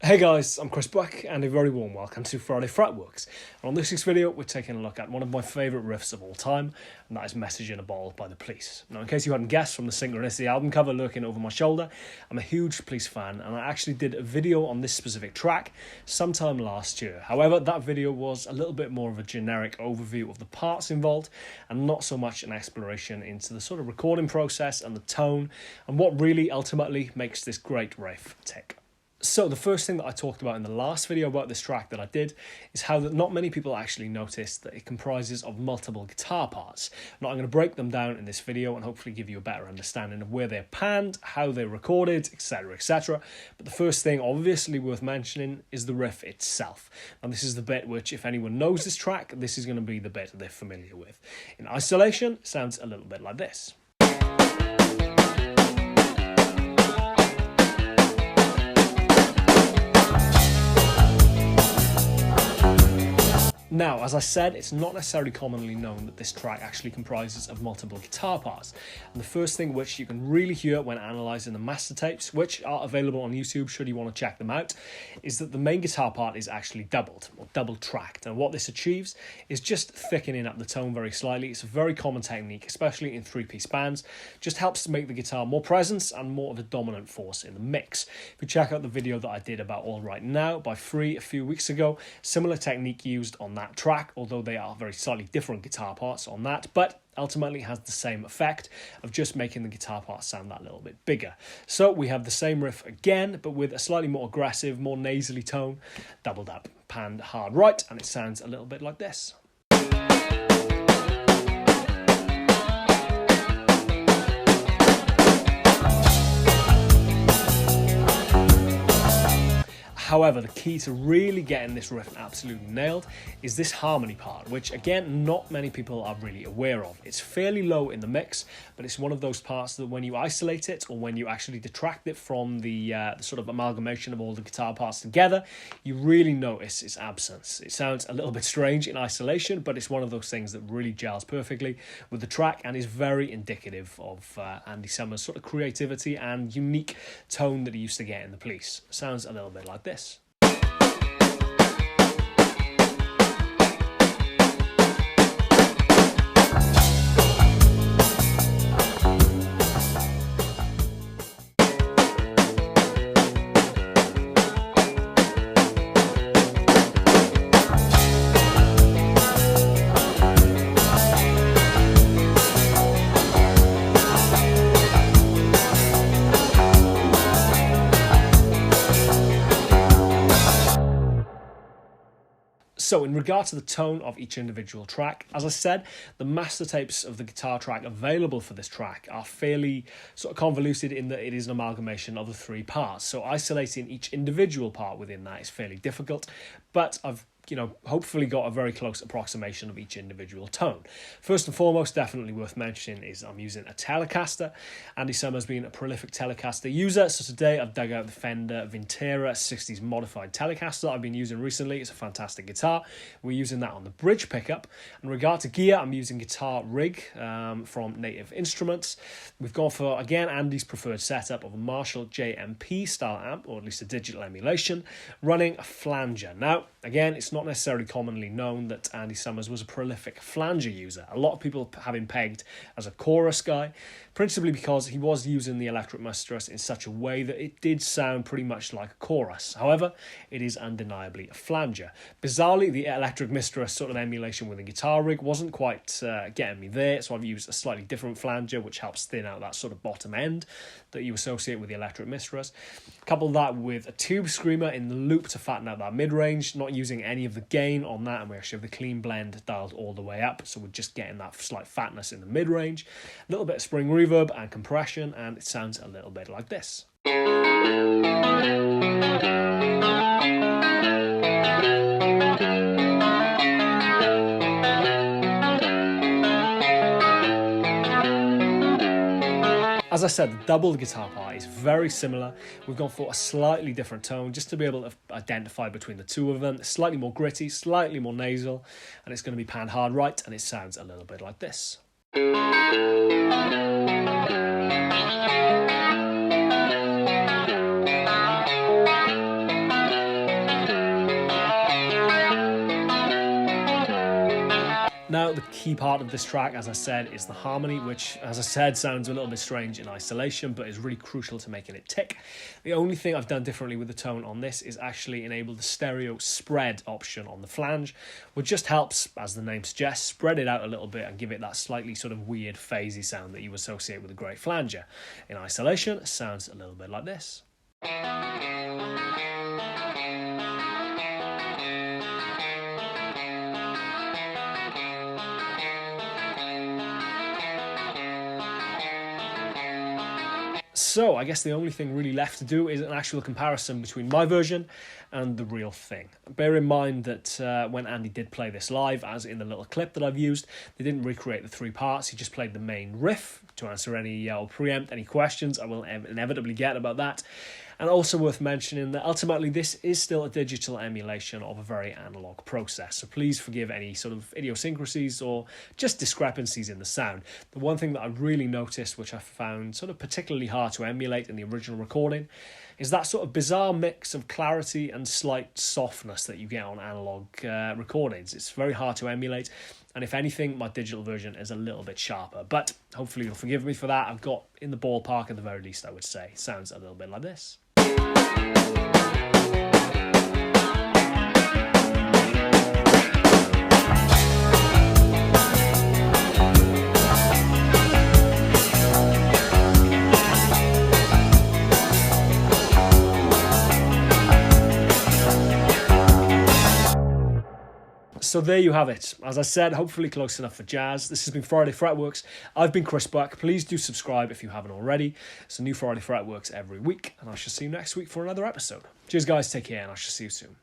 Hey guys, I'm Bach and a very warm welcome to Friday Fretworks. And on this week's video, we're taking a look at one of my favourite riffs of all time, and that is Message in a Bottle by The Police. Now, in case you hadn't guessed from the Synchronicity album cover lurking over my shoulder, I'm a huge Police fan, and I actually did a video on this specific track sometime last year. However, that video was a little bit more of a generic overview of the parts involved, and not so much an exploration into the sort of recording process and the tone, and what really ultimately makes this great riff tick. So the first thing that I talked about in the last video about this track that I did is how that not many people actually noticed that it comprises of multiple guitar parts. Now I'm going to break them down in this video and hopefully give you a better understanding of where they're panned, how they're recorded, etc, etc. But the first thing obviously worth mentioning is the riff itself. And this is the bit which, if anyone knows this track, this is going to be the bit they're familiar with. In isolation, it sounds a little bit like this. Now, as I said, it's not necessarily commonly known that this track actually comprises of multiple guitar parts. And the first thing which you can really hear when analysing the master tapes, which are available on YouTube should you want to check them out, is that the main guitar part is actually doubled, or double tracked. And what this achieves is just thickening up the tone very slightly. It's a very common technique, especially in three-piece bands. Just helps to make the guitar more presence and more of a dominant force in the mix. If you check out the video that I did about All Right Now by Free a few weeks ago, similar technique used on that track, although they are very slightly different guitar parts on that, but ultimately has the same effect of just making the guitar parts sound that little bit bigger. So we have the same riff again, but with a slightly more aggressive, more nasally tone, doubled up, panned hard right, and it sounds a little bit like this. However, the key to really getting this riff absolutely nailed is this harmony part, which again, not many people are really aware of. It's fairly low in the mix, but it's one of those parts that when you isolate it or when you actually detract it from the sort of amalgamation of all the guitar parts together, you really notice its absence. It sounds a little bit strange in isolation, but it's one of those things that really gels perfectly with the track and is very indicative of Andy Summers' sort of creativity and unique tone that he used to get in The Police. Sounds a little bit like this. So in regard to the tone of each individual track, as I said, the master tapes of the guitar track available for this track are fairly sort of convoluted in that it is an amalgamation of the three parts. So isolating each individual part within that is fairly difficult, but I've hopefully got a very close approximation of each individual tone. First and foremost, definitely worth mentioning is I'm using a Telecaster. Andy Summers being a prolific Telecaster user, so today I've dug out the Fender Vintera 60s modified Telecaster that I've been using recently. It's a fantastic guitar. We're using that on the bridge pickup. In regard to gear, I'm using Guitar Rig from Native Instruments. We've gone for, again, Andy's preferred setup of a Marshall JMP style amp, or at least a digital emulation, running a flanger. Now, again, it's not necessarily commonly known that Andy Summers was a prolific flanger user. A lot of people have him pegged as a chorus guy, principally because he was using the electric mistress in such a way that it did sound pretty much like a chorus. However, it is undeniably a flanger. Bizarrely, the electric mistress sort of emulation with a Guitar Rig wasn't quite getting me there, so I've used a slightly different flanger which helps thin out that sort of bottom end that you associate with the electric mistress. Couple that with a tube screamer in the loop to fatten out that mid-range, not using any of the gain on that, and we actually have the clean blend dialed all the way up, so we're just getting that slight fatness in the mid-range, a little bit of spring reverb and compression, and it sounds a little bit like this. As I said, the doubled guitar part is very similar. We've gone for a slightly different tone just to be able to identify between the two of them. It's slightly more gritty, slightly more nasal, and it's going to be panned hard right, and it sounds a little bit like this. key part of this track, as I said, is the harmony, which, as I said, sounds a little bit strange in isolation, but is really crucial to making it tick. The only thing I've done differently with the tone on this is actually enable the stereo spread option on the flange, which just helps, as the name suggests, spread it out a little bit and give it that slightly sort of weird phasey sound that you associate with a great flanger. In isolation, it sounds a little bit like this. So I guess the only thing really left to do is an actual comparison between my version and the real thing. Bear in mind that when Andy did play this live, as in the little clip that I've used, they didn't recreate the 3 parts, he just played the main riff. To answer any or preempt any questions I will inevitably get about that. And also worth mentioning that ultimately this is still a digital emulation of a very analog process, so please forgive any sort of idiosyncrasies or just discrepancies in the sound. The one thing that I really noticed, which I found sort of particularly hard to emulate in the original recording, is that sort of bizarre mix of clarity and slight softness that you get on analog recordings. It's very hard to emulate, and if anything, my digital version is a little bit sharper, but hopefully you'll forgive me for that. I've got in the ballpark at the very least, I would say. Sounds a little bit like this. So there you have it. As I said, hopefully close enough for jazz. This has been Friday Fretworks. I've been Chris Bach. Please do subscribe if you haven't already. It's a new Friday Fretworks every week, and I shall see you next week for another episode. Cheers, guys. Take care, and I shall see you soon.